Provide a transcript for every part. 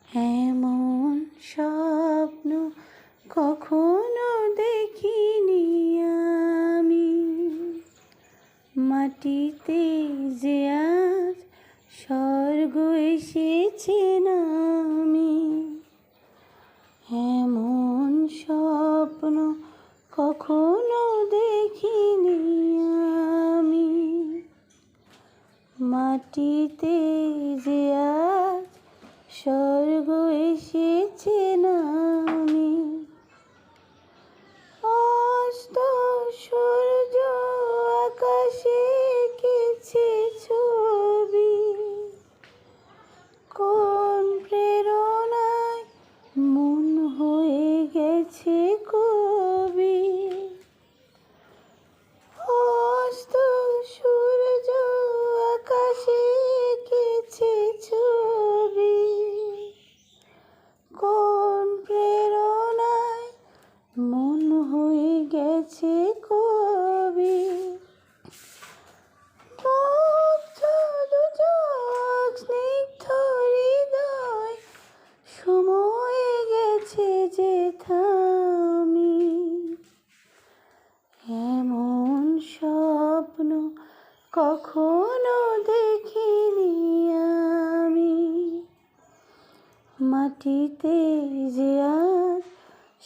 এমন স্বপ্ন কখনো দেখিনি আমি, মাটিতে যে আজ স্বর্গ এসেছে নামি। এমন স্বপ্ন কখনো দেখিনি আমি, মাটিতে যে আজ স্বর্গ এসেছে নামি। অস্ত সূর্য আকাশে এঁকেছে ছবি, কোন প্রেরণায় মন হয়ে গেছে কবি। অস্ত সূর্য আকাশে এঁকেছে ছবি, কোন প্রেরণায় মন হয়ে গেছে কবি। মুগ্ধ দুচোখ স্নিগ্ধ হৃদয়, সময়ে গেছে যে থামি। এমন স্বপ্ন কখনো দেখিনি আমি, মাটিতে যে আজ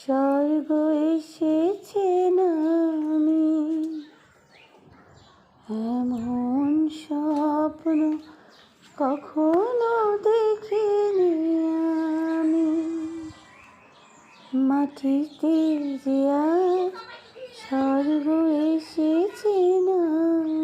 স্বর্গ এসেছে নামি। এমন স্বপ্ন কখনো দেখিনি আমি, মাটিতে যে আজ স্বর্গ এসেছে নামি।